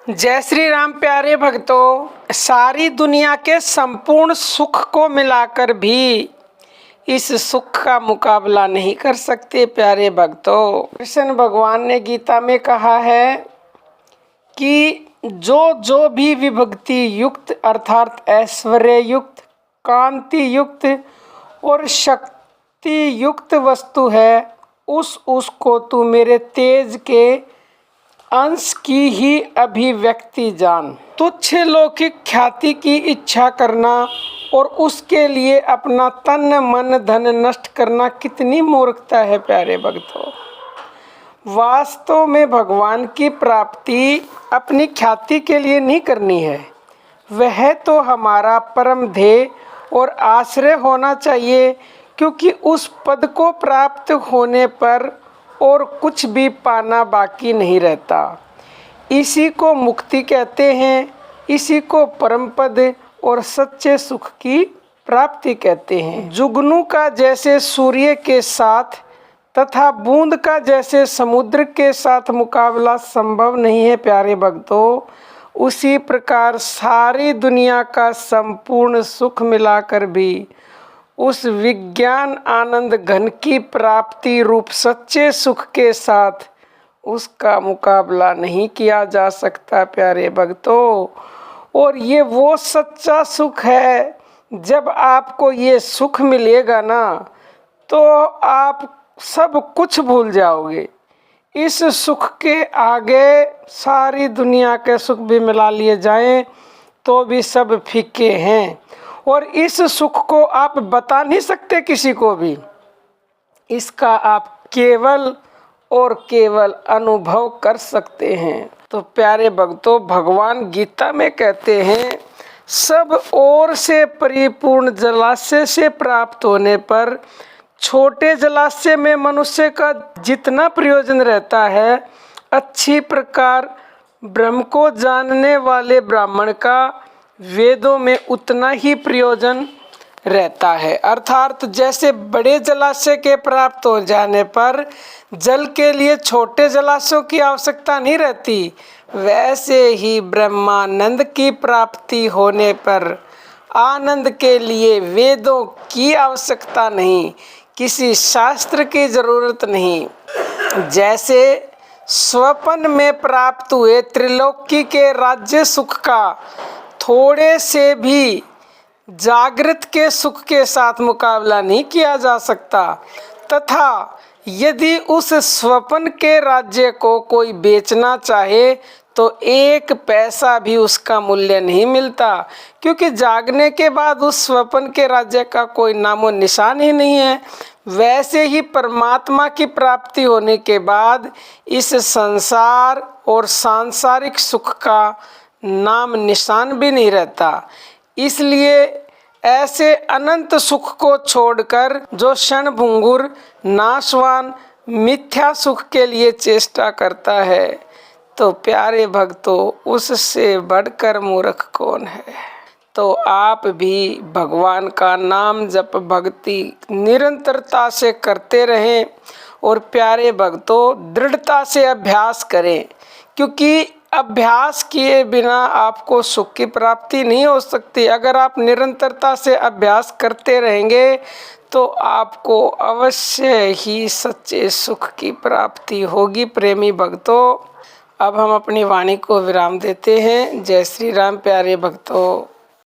जय श्री राम प्यारे भक्तों, सारी दुनिया के संपूर्ण सुख को मिलाकर भी इस सुख का मुकाबला नहीं कर सकते। प्यारे भक्तों, कृष्ण भगवान ने गीता में कहा है कि जो भी विभक्ति युक्त अर्थात ऐश्वर्य युक्त, कांति युक्त और शक्ति युक्त वस्तु है, उसको तू मेरे तेज के अंश की ही अभिव्यक्ति जान। तुच्छ लौकिक ख्याति की इच्छा करना और उसके लिए अपना तन मन धन नष्ट करना कितनी मूर्खता है। प्यारे भक्तों, वास्तव में भगवान की प्राप्ति अपनी ख्याति के लिए नहीं करनी है, वह तो हमारा परम ध्येय और आश्रय होना चाहिए, क्योंकि उस पद को प्राप्त होने पर और कुछ भी पाना बाकी नहीं रहता। इसी को मुक्ति कहते हैं, इसी को परम पद और सच्चे सुख की प्राप्ति कहते हैं। जुगनू का जैसे सूर्य के साथ तथा बूंद का जैसे समुद्र के साथ मुकाबला संभव नहीं है। प्यारे भक्तों, उसी प्रकार सारी दुनिया का संपूर्ण सुख मिलाकर भी उस विज्ञान आनंद घन की प्राप्ति रूप सच्चे सुख के साथ उसका मुकाबला नहीं किया जा सकता। प्यारे भक्तों, और ये वो सच्चा सुख है, जब आपको ये सुख मिलेगा ना तो आप सब कुछ भूल जाओगे। इस सुख के आगे सारी दुनिया के सुख भी मिला लिए जाएं तो भी सब फीके हैं, और इस सुख को आप बता नहीं सकते किसी को भी। इसका आप केवल और केवल अनुभव कर सकते हैं। तो प्यारे भक्तों, भगवान गीता में कहते हैं, सब ओर से परिपूर्ण जलाशय से प्राप्त होने पर छोटे जलाशय में मनुष्य का जितना प्रयोजन रहता है, अच्छी प्रकार ब्रह्म को जानने वाले ब्राह्मण का वेदों में उतना ही प्रयोजन रहता है। अर्थात जैसे बड़े जलाशय के प्राप्त हो जाने पर जल के लिए छोटे जलाशयों की आवश्यकता नहीं रहती, वैसे ही ब्रह्मानंद की प्राप्ति होने पर आनंद के लिए वेदों की आवश्यकता नहीं, किसी शास्त्र की जरूरत नहीं। जैसे स्वप्न में प्राप्त हुए त्रिलोकी के राज्य सुख का थोड़े से भी जागृत के सुख के साथ मुकाबला नहीं किया जा सकता, तथा यदि उस स्वप्न के राज्य को कोई बेचना चाहे तो एक पैसा भी उसका मूल्य नहीं मिलता, क्योंकि जागने के बाद उस स्वप्न के राज्य का कोई नामो निशान ही नहीं है। वैसे ही परमात्मा की प्राप्ति होने के बाद इस संसार और सांसारिक सुख का नाम निशान भी नहीं रहता। इसलिए ऐसे अनंत सुख को छोड़कर जो क्षणभंगुर नाशवान मिथ्या सुख के लिए चेष्टा करता है, तो प्यारे भक्तों, उससे बढ़कर मूर्ख कौन है। तो आप भी भगवान का नाम जप भक्ति निरंतरता से करते रहें और प्यारे भक्तों दृढ़ता से अभ्यास करें, क्योंकि अभ्यास किए बिना आपको सुख की प्राप्ति नहीं हो सकती। अगर आप निरंतरता से अभ्यास करते रहेंगे तो आपको अवश्य ही सच्चे सुख की प्राप्ति होगी। प्रेमी भक्तों, अब हम अपनी वाणी को विराम देते हैं। जय श्री राम प्यारे भक्तों।